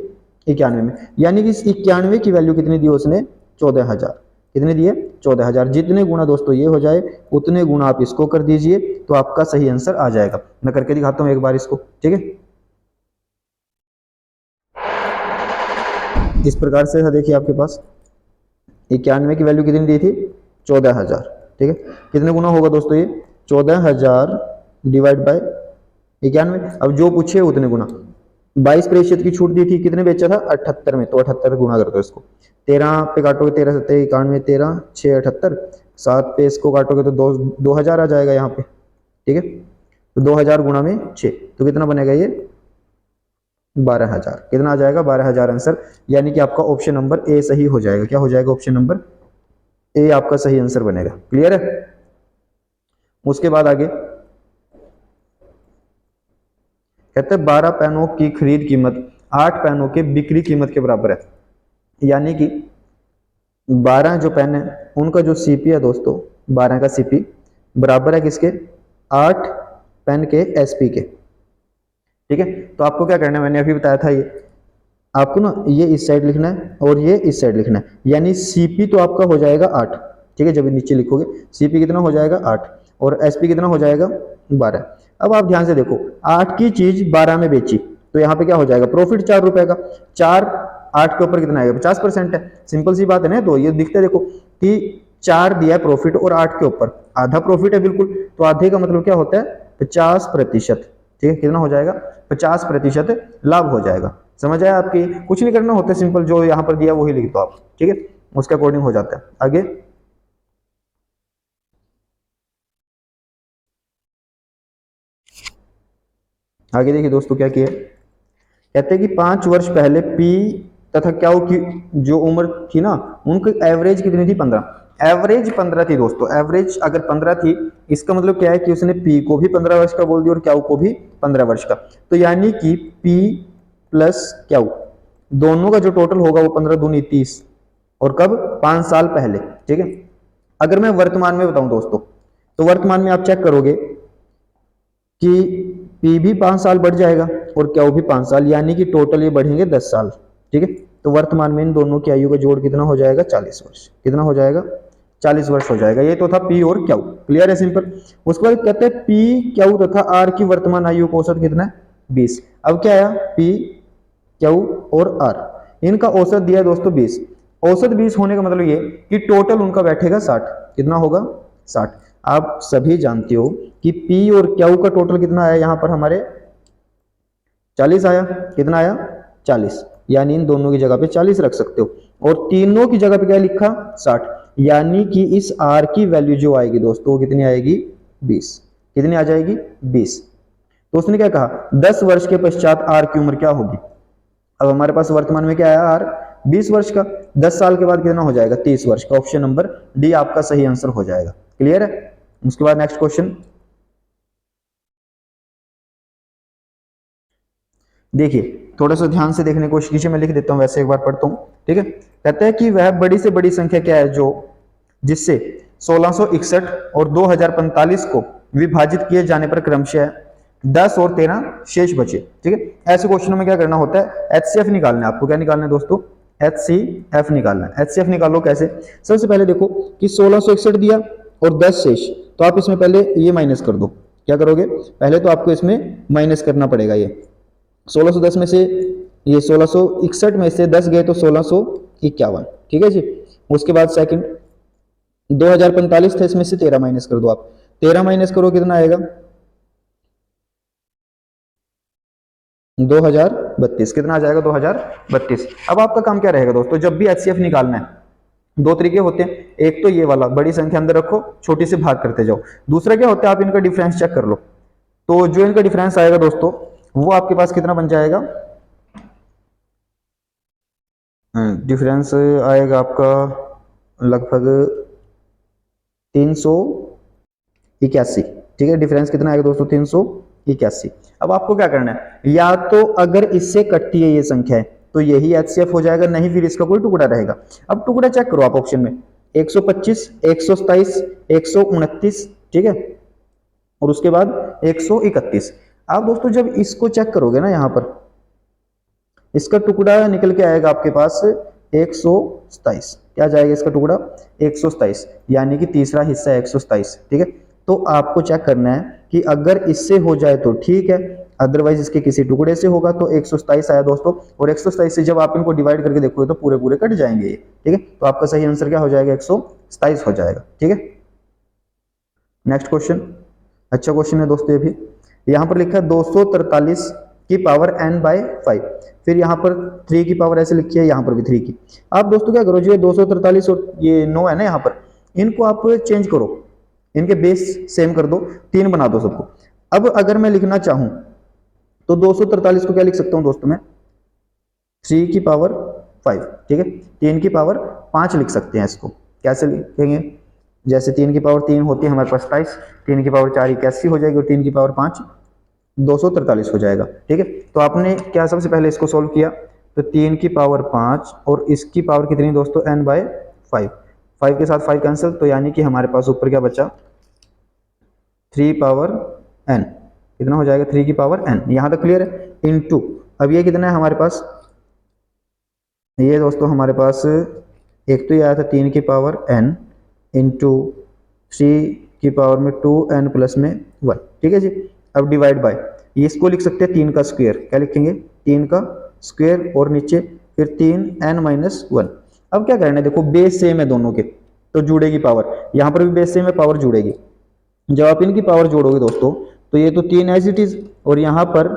91 में, यानी कि इस 91 की वैल्यू कितनी दी उसने, 14,000। कितने दिए, 14,000। जितने गुना दोस्तों ये हो जाए उतने गुना आप इसको कर दीजिए तो आपका सही आंसर आ जाएगा। मैं करके दिखाता हूं एक बार इसको, ठीक है। इस प्रकार से देखिए आपके पास 91 की वैल्यू कितनी दी थी, 14,000, ठीक है। कितने गुना होगा दोस्तों ये, 14,000 डिवाइड बाय 91। अब जो पूछे उतने गुना। 22% की छूट दी थी, कितने बेचा था, 78 में, तो 78 गुना कर दो इसको। 13 पे काटोगे 13 7 91, 13 6 78, 7 पे इसको काटोगे तो 2000 आ जाएगा यहाँ पे, ठीक है। तो 2000 गुना में 6 तो कितना बनेगा ये, 12,000। कितना आ जाएगा, 12,000 आंसर, यानी कि आपका ऑप्शन नंबर ए सही हो जाएगा। क्या हो जाएगा, ऑप्शन नंबर ए आपका सही आंसर बनेगा। क्लियर है। उसके बाद आगे कहते हैं 12 पेनों की खरीद कीमत 8 पेनों के बिक्री कीमत के बराबर है, यानी कि 12 जो पेन है उनका जो सीपी है दोस्तों, 12 का सीपी बराबर है किसके, 8 पेन के एसपी के, ठीक है। तो आपको क्या करना है, मैंने अभी बताया था, ये आपको ना ये इस साइड लिखना है और ये इस साइड लिखना है, यानी सीपी तो आपका हो जाएगा 8, ठीक है। जब नीचे लिखोगे सीपी कितना हो जाएगा 8 और एसपी कितना हो जाएगा 12। अब आप ध्यान से देखो, 8 की चीज 12 में बेची तो यहाँ पे क्या हो जाएगा, प्रॉफिट 4 रुपए का, 4 8 के ऊपर कितना आएगा, 50% है। सिंपल सी बात है ना। तो ये दिखता है देखो कि 4 दिया है प्रॉफिट और 8 के ऊपर आधा प्रॉफिट है बिल्कुल, तो आधे का मतलब क्या होता है, 50%, ठीक है। कितना हो जाएगा, 50% लाभ हो जाएगा। समझ आया आपकी, कुछ नहीं करना होता, सिंपल जो यहां पर दिया वही लिख दो आप, ठीक है। उसके अकॉर्डिंग हो जाता है। आगे आगे देखिए दोस्तों क्या किया, कहते हैं कि 5 वर्ष पहले पी तथा क्यू की जो उम्र थी ना, उनकी एवरेज कितनी थी, 15। एवरेज 15 थी दोस्तों। एवरेज अगर 15 थी, इसका मतलब क्या है कि उसने पी को भी 15 वर्ष का बोल दिया और क्यू को भी 15 वर्ष का। तो यानी कि पी प्लस क्यू दोनों का जो टोटल होगा वो 15 दूनी 30, और कब, 5 साल पहले, ठीक है। अगर मैं वर्तमान में बताऊं दोस्तों, तो वर्तमान में आप चेक करोगे कि पी भी 5 साल बढ़ जाएगा और क्यू भी 5 साल, यानी कि टोटल ये बढ़ेंगे 10 साल, ठीक है। तो वर्तमान में इन दोनों की आयु का जोड़ कितना हो जाएगा, 40 वर्ष। कितना हो जाएगा, 40 वर्ष हो जाएगा। ये तो था पी और क्यू, क्लियर है, सिंपल। उसके बाद कहते हैं पी क्यू तथा आर की वर्तमान आयु का औसत कितना है, 20। अब क्या आया, पी क्यू और आर, इनका औसत दिया है दोस्तों 20। औसत 20 होने का मतलब ये कि टोटल उनका बैठेगा 60। कितना होगा, 60। आप सभी जानते हो कि पी और क्यू का टोटल कितना आया, यहां पर हमारे 40 आया। कितना आया, 40। यानी इन दोनों की जगह पे 40 रख सकते हो, और तीनों की जगह पे क्या लिखा, 60। यानी कि इस आर की वैल्यू जो आएगी दोस्तों, वो कितनी आएगी, 20। कितनी आ जाएगी, 20। तो उसने क्या कहा, 10 वर्ष के पश्चात आर की उम्र क्या होगी। अब हमारे पास वर्तमान में क्या आया, आर 20 वर्ष का। 10 साल के बाद कितना हो जाएगा, 30 वर्ष का। ऑप्शन नंबर डी आपका सही आंसर हो जाएगा। क्लियर है। उसके बाद नेक्स्ट क्वेश्चन देखिए, थोड़ा सा ध्यान से देखने की कोशिश कीजिए, मैं लिख देता हूं, वैसे एक बार पढ़ता हूं, ठीक है। कहता है कि वह बड़ी से बड़ी संख्या क्या है जो जिससे 1661 और 2045 को विभाजित किए जाने पर क्रमशः 10 और 13 शेष बचे, ठीक है। ऐसे क्वेश्चनों में क्या करना होता है, एचसीएफ निकालना है आपको। क्या निकालना है दोस्तों, एचसीएफ निकालना है। एचसीएफ निकालो कैसे, सबसे पहले देखो कि 1661 दिया और 10 शेष, तो आप इसमें पहले ये माइनस कर दो। क्या करोगे, पहले तो आपको इसमें माइनस करना पड़ेगा। ये 1610 में से, ये 1661 में से 10 गए तो 1651, ठीक है जी। उसके बाद सेकंड 2045 था, इसमें से 13 माइनस कर दो आप। 13 माइनस करो कितना आएगा, 2032। कितना आ जाएगा, 2032। अब आपका काम क्या रहेगा दोस्तों, जब भी एचसीएफ निकालना है, दो तरीके होते हैं। एक तो ये वाला, बड़ी संख्या अंदर रखो, छोटी से भाग करते जाओ। दूसरा क्या होता है, आप इनका डिफरेंस चेक कर लो। तो जो इनका डिफरेंस आएगा दोस्तों, वो आपके पास कितना बन जाएगा, डिफरेंस आएगा आपका लगभग 381, ठीक है। डिफरेंस कितना आएगा दोस्तों, 381। अब आपको क्या करना है, या तो अगर इससे कटती है ये संख्या है तो यही एचसीएफ हो जाएगा, नहीं फिर इसका कोई टुकड़ा रहेगा। अब टुकड़ा चेक करो आप ऑप्शन में, 125, 127, 129, ठीक है, और उसके बाद 131। आप दोस्तों जब इसको चेक करोगे ना, यहां पर इसका टुकड़ा निकल के आएगा आपके पास 127। क्या जाएगा इसका टुकड़ा, 127, यानी कि तीसरा हिस्सा 127, ठीक है। तो आपको चेक करना है कि अगर इससे हो जाए तो ठीक है, अदरवाइज इसके किसी टुकड़े से होगा। तो 127 आया दोस्तों, और 127 से जब आप इनको डिवाइड करके देखोगे तो पूरे पूरे कट जाएंगे ये, ठीक है। तो आपका सही आंसर क्या हो जाएगा, 127 हो जाएगा, ठीक है। नेक्स्ट क्वेश्चन, अच्छा क्वेश्चन है दोस्तों ये भी। यहां पर लिखा है 243 की पावर n बाय 5, फिर यहाँ पर 3 की पावर ऐसे लिखी है, यहाँ पर भी 3 की। आप दोस्तों क्या करो, जो 243 और ये 9 है ना, यहाँ पर इनको आप चेंज करो, इनके बेस सेम कर दो, 3 बना दो सबको। अब अगर मैं लिखना चाहूं तो 243 को क्या लिख सकता हूं दोस्तों मैं, 3 की पावर 5, ठीक है। 3 की पावर 5 लिख सकते हैं इसको। कैसे लिखेंगे, जैसे 3 की पावर 3 होती है हमारे पास 27, 3 की पावर 4 81 हो जाएगी, और 3 की पावर 5 243 हो जाएगा, ठीक है। तो आपने क्या सबसे पहले इसको सोल्व किया, तो 3 की पावर 5 और इसकी पावर कितनी दोस्तों, n बाय 5। 5 के साथ 5 कैंसिल, तो यानी कि हमारे पास ऊपर क्या बचा, 3 पावर n। कितना हो जाएगा, 3 की पावर n। यहां तक क्लियर है, इनटू अब ये कितना है हमारे पास, ये दोस्तों हमारे पास एक तो ये आया था 3 की पावर n इंटू 3 की पावर में 2n प्लस में 1, ठीक है जी। अब डिवाइड बाय, इसको लिख सकते हैं 3 का स्क्वायर। क्या लिखेंगे, 3 का स्क्वायर, और नीचे फिर 3n माइनस 1। अब क्या करना है, देखो बेस सेम है दोनों के, तो जुड़ेगी पावर। यहां पर भी बेस सेम है, पावर जुड़ेगी। जब आप इनकी पावर जोड़ोगे दोस्तों, तो ये तो 3 एज इट इज, और यहां पर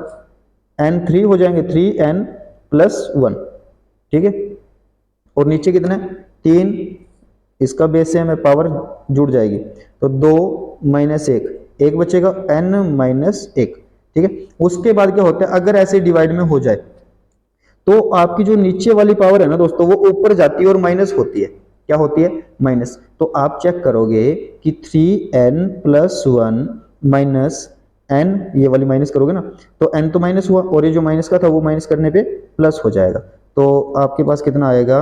n3 हो जाएंगे, 3n प्लस 1, ठीक है। और नीचे कितना है, 3, इसका बेस सेम है, पावर जुड़ जाएगी, तो 2 माइनस 1, एक बचेगा n माइनस 1, ठीक है। उसके बाद क्या होता है, अगर ऐसे डिवाइड में हो जाए तो आपकी जो नीचे वाली पावर है ना दोस्तों, वो ऊपर जाती है और माइनस होती है। क्या होती है, माइनस। तो आप चेक करोगे कि 3n प्लस 1 माइनस n, ये वाली माइनस करोगे ना, तो n तो माइनस हुआ, और ये जो माइनस का था वो माइनस करने पे प्लस हो जाएगा। तो आपके पास कितना आएगा,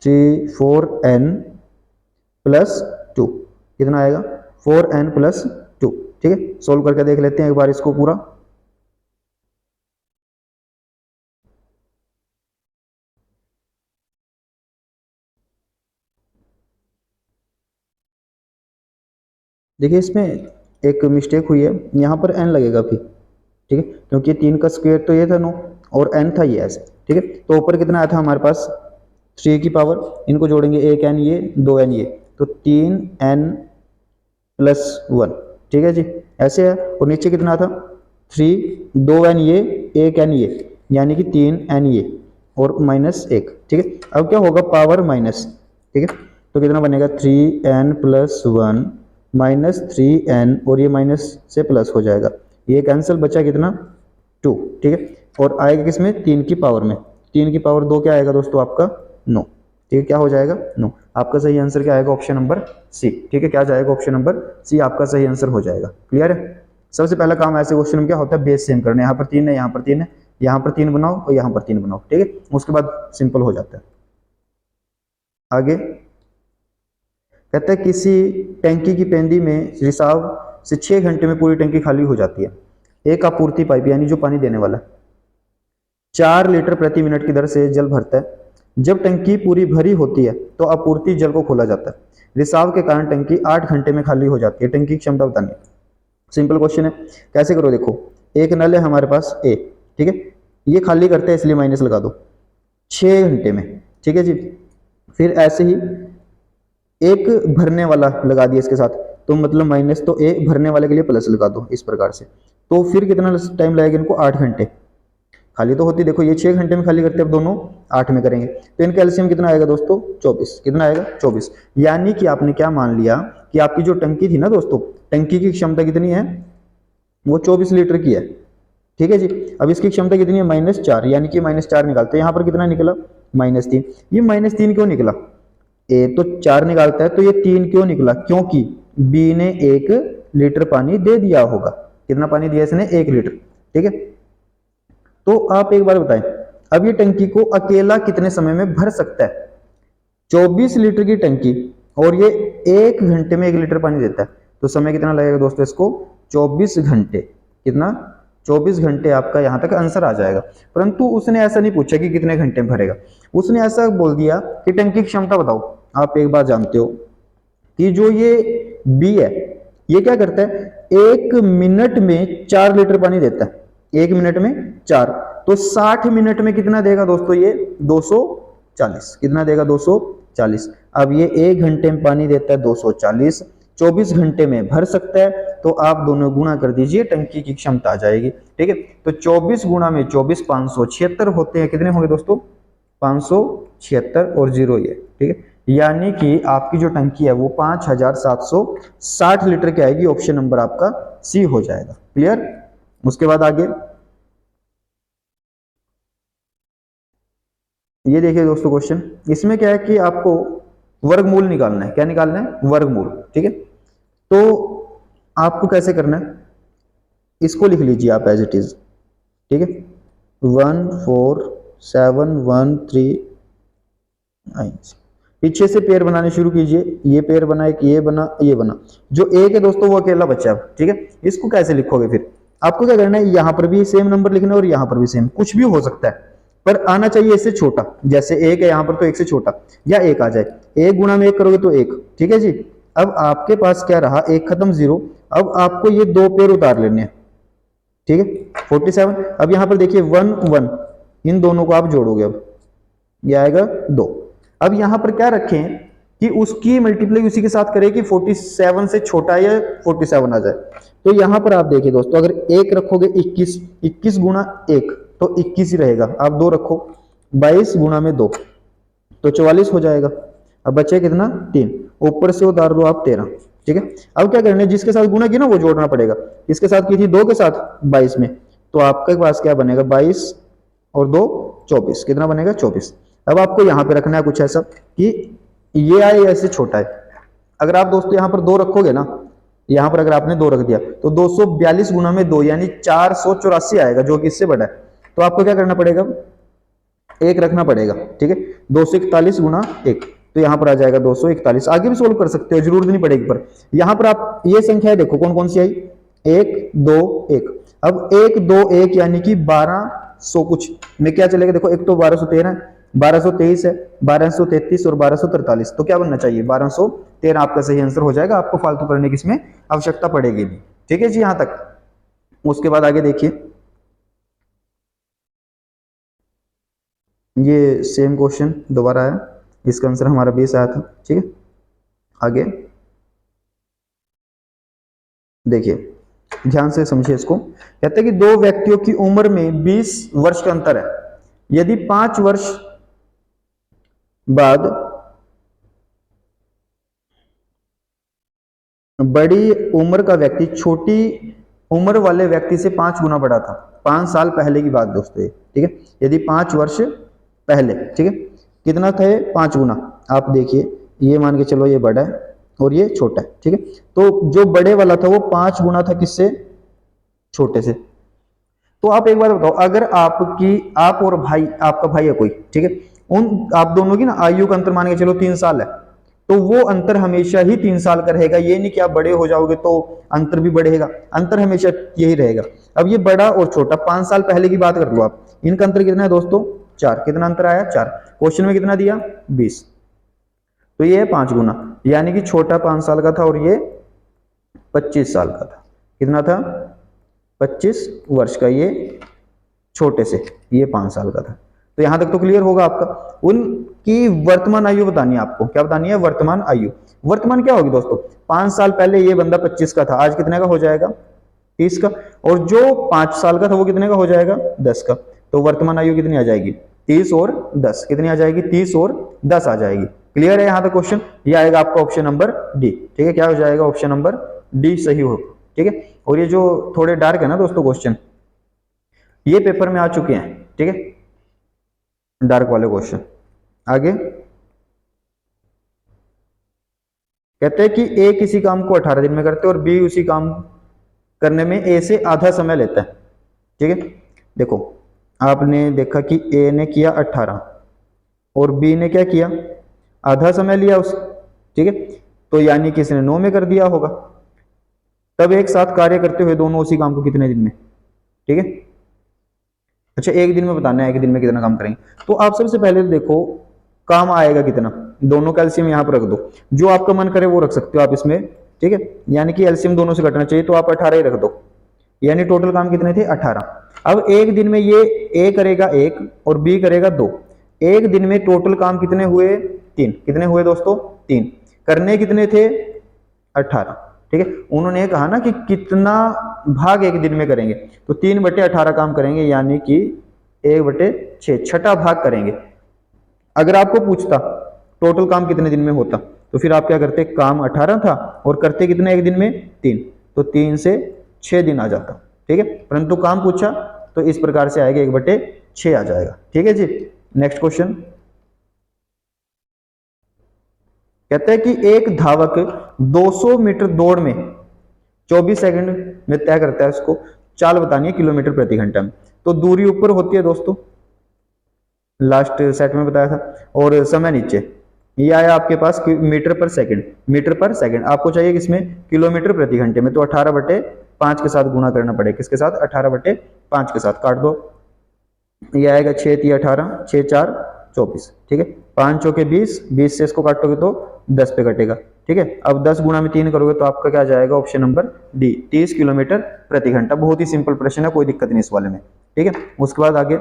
4n प्लस 2। कितना आएगा, 4n प्लस 2, ठीक है। सोल्व करके देख लेते हैं एक बार इसको पूरा। देखिए इसमें एक मिस्टेक हुई है, यहाँ पर n लगेगा फिर, ठीक है, क्योंकि 3 का स्क्वायर तो ये था 9 और n था ये ऐसे, ठीक है। तो ऊपर कितना आया था हमारे पास 3 की पावर, इनको जोड़ेंगे 1 n ये 2 n ये, तो 3 n प्लस 1, ठीक है जी, ऐसे है। और नीचे कितना था 3 2 n ये 1 n ये, यानी कि 3 n ये और माइनस 1, ठीक है। अब क्या होगा पावर माइनस, ठीक है, तो कितना बनेगा 3n प्लस 1 माइनस 3n और ये माइनस से प्लस हो जाएगा, ये कैंसिल, बचा कितना 2, ठीक है। और आएगा किसमें 3 की पावर में, 3 की पावर 2 क्या आएगा दोस्तों आपका 9, ठीक है, क्या हो जाएगा 9। आपका सही आंसर क्या आएगा ऑप्शन नंबर सी, ठीक है, क्या जाएगा ऑप्शन नंबर सी आपका सही आंसर हो जाएगा। क्लियर है। सबसे पहला काम ऐसे क्वेश्चन में क्या होता है, बेस सेम करना, यहाँ पर 3 है, यहाँ पर 3 है, यहाँ पर 3 बनाओ और यहाँ पर 3 बनाओ, ठीक है, उसके बाद सिंपल हो जाता है। आगे कहता है किसी टैंकी की पेंदी में रिसाव से 6 घंटे में पूरी टंकी खाली हो जाती है। एक आपूर्ति पाइप यानी जो पानी देने वाला 4 लीटर प्रति मिनट की दर से जल भरता है। जब टंकी पूरी भरी होती है तो आपूर्ति जल को खोला जाता है। रिसाव के कारण टंकी 8 घंटे में खाली हो जाती है। टंकी की क्षमता बतानी। सिंपल क्वेश्चन है, कैसे करो देखो, एक नल है हमारे पास ए, ठीक है, ये खाली करते हैं इसलिए माइनस लगा दो 6 घंटे में, ठीक है जी। फिर ऐसे ही एक भरने वाला लगा दिया इसके साथ, तो मतलब माइनस, तो एक भरने वाले के लिए प्लस लगा दो इस प्रकार से। तो फिर कितना टाइम लगेगा इनको 8 घंटे, खाली तो होती देखो ये 6 घंटे में खाली करते हैं, अब दोनों 8 में करेंगे, तो इनका एलसीएम कितना आएगा दोस्तों 24, कितना आएगा 24। यानी कि आपने क्या मान लिया कि आपकी जो टंकी थी ना दोस्तों, टंकी की क्षमता कितनी है, वो 24 लीटर की है, ठीक है जी। अब इसकी क्षमता कितनी है -4, यानी कि -4 निकालते हैं, यहाँ पर कितना निकला -3। ये -3 क्यों निकला, ए तो 4 निकालता है तो ये 3 क्यों निकला, क्योंकि बी ने 1 लीटर पानी दे दिया होगा। कितना पानी दिया इसने 1 लीटर, ठीक है। तो आप एक बार बताएं, अब ये टंकी को अकेला कितने समय में भर सकता है, 24 लीटर की टंकी, और ये 1 घंटे में 1 लीटर पानी देता है, तो समय कितना लगेगा दोस्तों इसको 24 घंटे, कितना 24 घंटे आपका यहां तक आंसर आ जाएगा। परंतु उसने ऐसा नहीं पूछा कि कितने घंटे में भरेगा, उसने ऐसा बोल दिया कि टंकी की क्षमता बताओ। आप एक बात जानते हो कि जो ये बी है ये क्या करता है, 1 मिनट में 4 लीटर पानी देता है, 1 मिनट में 4, तो 60 मिनट में कितना देगा दोस्तों ये 240, कितना देगा 240। अब ये 1 घंटे में पानी देता है 240, 24 घंटे में भर सकता है, तो आप दोनों गुणा कर दीजिए, टंकी की क्षमता आ जाएगी, ठीक है। तो 24 गुणा में 24 576 होते हैं, कितने होंगे दोस्तों 576 और 0 ये, ठीक है। यानी कि आपकी जो टंकी है वो 5760 लीटर की आएगी, ऑप्शन नंबर आपका सी हो जाएगा। क्लियर। उसके बाद आगे ये देखिए दोस्तों क्वेश्चन, इसमें क्या है कि आपको वर्गमूल निकालना है, क्या निकालना है वर्गमूल, ठीक है। तो आपको कैसे करना है, इसको लिख लीजिए आप एज इट इज, ठीक है, 14713, पीछे से पेयर बनाने शुरू कीजिए, ये पेयर बना, एक ये बना, ये बना, जो एक है दोस्तों वो अकेला बचा, ठीक है। इसको कैसे लिखोगे, फिर आपको क्या करना है, यहां पर भी सेम नंबर लिखना है और यहां पर भी सेम, कुछ भी हो सकता है पर आना चाहिए इससे छोटा, जैसे 1 है यहां पर तो 1 से छोटा, या 1 आ जाए, 1 गुणा में 1 करोगे तो 1, ठीक है जी। अब आपके पास क्या रहा, 1 खत्म 0, अब आपको ये 2 पेयर उतार लेने हैं, ठीक है 47। अब यहां पर देखिए 1 1, इन दोनों को आप जोड़ोगे, अब ये आएगा 2। अब यहां पर क्या रखें कि उसकी मल्टीप्लाई उसी के साथ करें कि 47 से छोटा या 47 आ जाए। तो यहां पर आप देखिए दोस्तों, अगर 1 रखोगे 21, 21 गुणा 1 तो 21 ही रहेगा, आप 2 रखो 22 गुणा में 2 तो 44 हो जाएगा। अब बचे कितना 3, ऊपर से उतार दो आप 13, ठीक है। अब क्या करना है, जिसके साथ गुणा की ना वो जोड़ना पड़ेगा, इसके साथ की थी 2 के साथ 22 में, तो आपके पास क्या बनेगा 22 और 2 24, कितना बनेगा 24। अब आपको यहां पे रखना है कुछ ऐसा कि ये आए ऐसे छोटा है। अगर आप दोस्तों यहां पर 2 रखोगे ना, यहां पर अगर आपने 2 रख दिया तो 242 गुना में 2 यानी 484 आएगा, जो कि इससे बड़ा है। तो आपको क्या करना पड़ेगा, 1 रखना पड़ेगा, ठीक है। 241 गुना 1 तो यहां पर आ जाएगा 241। आगे भी सोल्व कर सकते हो, जरूरत नहीं पड़ेगी, पर यहां पर आप ये संख्या देखो कौन कौन सी आई, 1 2 1। अब 1 2 1 यानी कि 1200 कुछ में क्या चलेगा, देखो एक तो 1213 1223 है, 1233 और 1243, तो क्या बनना चाहिए 13 आपका सही आंसर हो जाएगा, आपको फालतू करने की इसमें आवश्यकता पड़ेगी नहीं। ठीक है जी, यहां तक। उसके बाद आगे देखिए, ये सेम क्वेश्चन दोबारा आया, इसका आंसर हमारा 20 आया था। ठीक है, आगे देखिए, ध्यान से समझिए इसको। कहते हैं कि दो व्यक्तियों की उम्र में 20 वर्ष का अंतर है। यदि 5 वर्ष बाद बड़ी उम्र का व्यक्ति छोटी उम्र वाले व्यक्ति से 5 गुना बड़ा था, 5 साल पहले की बात दोस्तों ये। ठीक है, यदि 5 वर्ष पहले, ठीक है, कितना था ये? 5 गुना। आप देखिए, ये मान के चलो ये बड़ा है और ये छोटा है। ठीक है, तो जो बड़े वाला था वो 5 गुना था किससे? छोटे से। तो आप एक बार बताओ, अगर आप और भाई, आपका भाई है कोई, ठीक है, उन आप दोनों की ना आयु का अंतर मान के चलो 3 साल है, तो वो अंतर हमेशा ही 3 साल का रहेगा। ये नहीं कि आप बड़े हो जाओगे तो अंतर भी बढ़ेगा, अंतर हमेशा यही रहेगा। अब ये बड़ा और छोटा 5 साल पहले की बात कर लो आप, इनका अंतर कितना है दोस्तों? 4। कितना अंतर आया? 4। क्वेश्चन में कितना दिया? 20। तो ये है 5 गुना, यानी कि छोटा 5 साल का था और ये 25 साल का था। कितना था? 25 वर्ष का, ये छोटे से, ये 5 साल का था। तो यहां तक तो क्लियर होगा आपका। उनकी वर्तमान आयु बतानी है आपको। क्या बतानी है? वर्तमान आयु। वर्तमान क्या होगी दोस्तों? 5 साल पहले ये बंदा 25 का था, आज कितने का हो जाएगा? 30 का। और जो 5 साल का था वो कितने का हो जाएगा? 10 का। तो वर्तमान आयु कितनी आ जाएगी? 30 और 10। कितनी आ जाएगी? 30 और 10 आ जाएगी। क्लियर है यहां तक क्वेश्चन? ये आएगा आपका ऑप्शन नंबर डी। ठीक है, क्या हो जाएगा? ऑप्शन नंबर डी सही हो। ठीक है, और ये जो थोड़े डार्क है ना दोस्तों क्वेश्चन, ये पेपर में आ चुके हैं। ठीक है, डार्क वाले क्वेश्चन। आगे कहते हैं कि ए किसी काम को 18 दिन में करते हैं और बी उसी काम करने में ए से आधा समय लेता है। ठीक है, देखो आपने देखा कि ए ने किया 18 और बी ने क्या किया? आधा समय लिया उस। ठीक है, तो यानी कि इसने 9 में कर दिया होगा। तब एक साथ कार्य करते हुए दोनों उसी काम को कितने दिन में? ठीक है, अच्छा एक दिन में बताना है, एक दिन में कितना काम करेंगे। तो आप सबसे पहले तो देखो काम आएगा कितना, दोनों का एलसीएम यहाँ पर रख दो, जो आपका मन करे वो रख सकते हो आप इसमें। ठीक है, यानी कि एलसीएम दोनों से घटना चाहिए, तो आप 18 ही रख दो, यानी टोटल काम कितने थे? 18। अब एक दिन में ये ए करेगा 1 और बी करेगा 2, एक दिन में टोटल काम कितने हुए? 3। कितने हुए दोस्तों? 3। करने कितने थे? 18। ठीक है, उन्होंने कहा ना कि कितना भाग एक दिन में करेंगे, तो 3/18 काम करेंगे, यानी कि 1/6, छठा भाग करेंगे। अगर आपको पूछता टोटल काम कितने दिन में होता, तो फिर आप क्या करते? काम 18 था और करते कितने एक दिन में? 3, तो 3 से 6 दिन आ जाता। ठीक है, परंतु काम पूछा तो इस प्रकार से आएगा, 1/6 आ जाएगा। ठीक है जी, नेक्स्ट क्वेश्चन। कहते हैं कि एक धावक 200 मीटर दौड़ में 24 सेकंड में तय करता है, उसको चाल बतानी है किलोमीटर प्रति घंटा में। तो दूरी ऊपर होती है दोस्तों, लास्ट सेट में बताया था, और समय नीचे। ये आया आपके पास मीटर पर सेकंड, मीटर पर सेकंड आपको चाहिए किसमें? किलोमीटर प्रति घंटे में। तो 18/5 के साथ गुना करना पड़ेगा। किसके साथ? 18/5 के साथ। काट दो, ये आएगा 6 3 18, 6 4 24। ठीक है, 5 चौके 20, 20 से इसको काटोगे तो 10 पे कटेगा। ठीक है, अब 10 गुणा में 3 करोगे तो आपका क्या जाएगा? ऑप्शन नंबर डी, 30 किलोमीटर प्रति घंटा। बहुत ही सिंपल प्रश्न है, कोई दिक्कत नहीं इस वाले में। ठीक है, उसके बाद आगे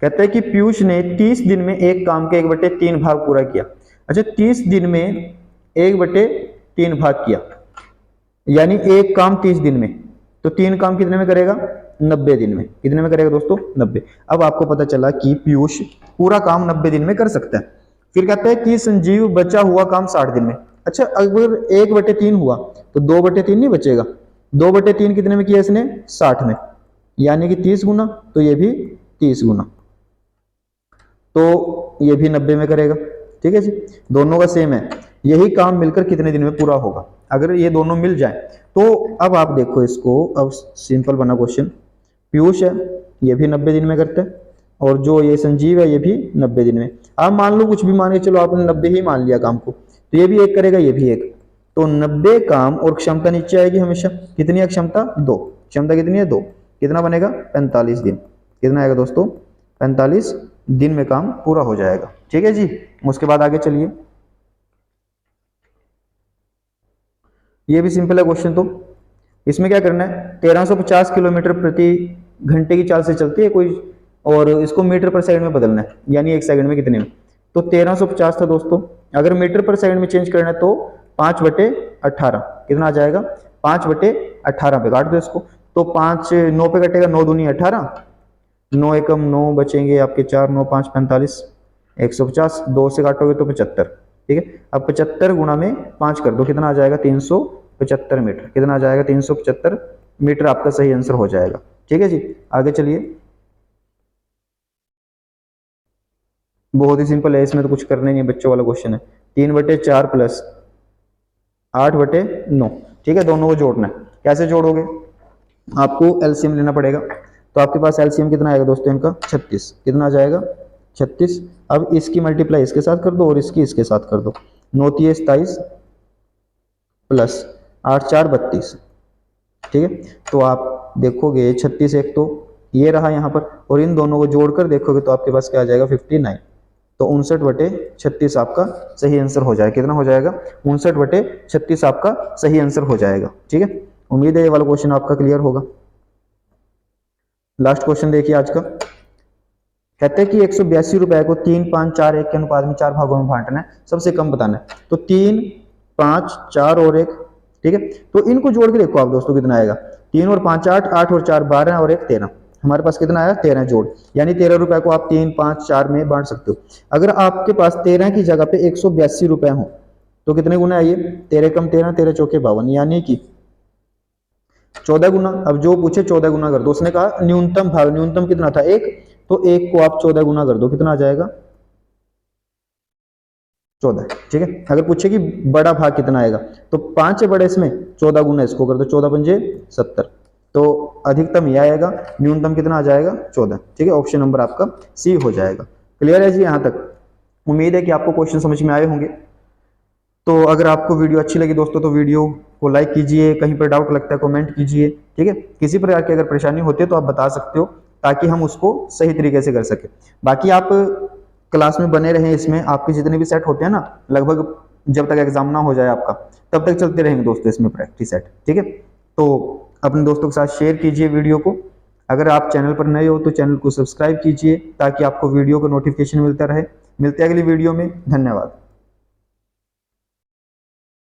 कहते हैं कि पीयूष ने 30 दिन में एक काम के 1/3 भाग पूरा किया। अच्छा, 30 दिन में 1/3 भाग किया, यानी एक काम 30 दिन में, तो 3 काम कितने में करेगा? 90 दिन में। कितने में करेगा दोस्तों? 90। अब आपको पता चला कि पीयूष पूरा काम 90 दिन में कर सकता है। फिर कहता है कि संजीव बचा हुआ काम 60 दिन में। अच्छा, अगर 1/3 हुआ तो 2/3 नहीं बचेगा। 2/3 कितने में किया इसने? 60 में, यानी कि 30 गुना, तो ये भी 30 गुना, तो ये भी 90 में करेगा। ठीक है जी, दोनों का सेम है। यही काम मिलकर कितने दिन में पूरा होगा, अगर ये दोनों मिल जाए तो। अब आप देखो इसको, अब सिंपल बना क्वेश्चन। पीयूष है, ये भी 90 दिन में करता है, और जो ये संजीव है ये भी 90 दिन में। आप मान लो कुछ भी मान के चलो, आपने 90 ही मान लिया काम को, तो ये भी 1 करेगा, ये भी 1, तो 90 काम और क्षमता नीचे आएगी हमेशा। कितनी है क्षमता? 2। क्षमता कितनी है? 2। कितना बनेगा? 45 दिन। कितना आएगा दोस्तों? 45 दिन में काम पूरा हो जाएगा। ठीक है जी। उसके बाद आगे चलिए, ये भी सिंपल है क्वेश्चन। तो इसमें क्या करना है, 1350 किलोमीटर प्रति घंटे की चाल से चलती है कोई, और इसको मीटर पर सेकंड में बदलना है, यानी एक सेकंड में कितने में। तो 1350 था दोस्तों, अगर मीटर पर सेकंड में चेंज करना है तो 5/18 कितना आ जाएगा, 5/18 पे काट दो इसको। तो 5 9 पे कटेगा, 9 दूनी 18, 9 एकम 9 बचेंगे आपके 4, 9 5 45, 150, 2 से काटोगे तो 75। ठीक है, अब 75 गुणा में 5 कर दो, कितना आ जाएगा 375 मीटर, कितना आ जाएगा 375 मीटर आपका सही आंसर हो जाएगा। ठीक है जी, आगे चलिए। बहुत ही सिंपल है, इसमें तो कुछ करने नहीं है, बच्चों वाला क्वेश्चन है। 3/4 प्लस 8/9। ठीक है, दोनों को जोड़ना है। कैसे जोड़ोगे, आपको एलसीएम लेना पड़ेगा। तो आपके पास एलसीएम कितना आएगा दोस्तों इनका, 36, कितना आ जाएगा 36। अब इसकी मल्टीप्लाई इसके साथ कर दो और इसकी इसके साथ कर दो, 9 3 27 प्लस 8 4 32। ठीक है, तो आप देखोगे 36 एक तो ये रहा यहाँ पर, और इन दोनों को जोड़कर देखोगे तो आपके पास क्या आ जाएगा 59। तो 59/36 आपका सही आंसर हो जाएगा। कितना हो जाएगा, 59/36 आपका सही आंसर हो जाएगा। ठीक है, उम्मीद है ये वाला क्वेश्चन आपका क्लियर होगा। लास्ट क्वेश्चन देखिए आज का, कहते हैं कि 182 रुपए को 3 5 4 1 के अनुपात में 4 भागों में बांटना है, सबसे कम बताना है। तो 3 5 4 और 1, ठीक है, तो इनको जोड़ के देखो आप दोस्तों कितना आएगा, 3 और 5 8, 8 और 4 12 और 1 13। हमारे पास कितना आया 13 जोड़, यानी 13 रुपए को आप 3 5 4 में बांट सकते हो। अगर आपके पास 13 की जगह पे 182 रुपए हो तो कितने गुना है ये, 13 कम 13 13 चौके 52, यानी कि 14 गुना। अब जो पूछे 14 गुना कर दो, उसने कहा न्यूनतम भाग, न्यूनतम कितना था 1, तो 1 को आप 14 गुना कर दो, कितना आ जाएगा 14। ठीक है, अगर पूछे कि बड़ा भाग कितना आएगा तो 5 है बड़े, इसमें 14 गुना इसको कर दो, 14 पंजे 70। तो अधिकतम ये आएगा, न्यूनतम कितना आ जाएगा 14। ठीक है, ऑप्शन नंबर आपका सी हो जाएगा। क्लियर है जी यहाँ तक, उम्मीद है कि आपको क्वेश्चन समझ में आए होंगे। तो अगर आपको वीडियो अच्छी लगी दोस्तों तो वीडियो को लाइक कीजिए, कहीं पर डाउट लगता है कमेंट कीजिए। ठीक है, किसी प्रकार की अगर परेशानी होती है तो आप बता सकते हो, ताकि हम उसको सही तरीके से कर सके। बाकी आप क्लास में बने रहें, इसमें आपके जितने भी सेट होते हैं ना, लगभग जब तक एग्जाम ना हो जाए आपका तब तक चलते रहेंगे दोस्तों इसमें प्रैक्टिस सेट। ठीक है, तो अपने दोस्तों के साथ शेयर कीजिए वीडियो को। अगर आप चैनल पर नए हो तो चैनल को सब्सक्राइब कीजिए, ताकि आपको वीडियो का नोटिफिकेशन मिलता रहे। मिलते हैं अगली वीडियो में, धन्यवाद।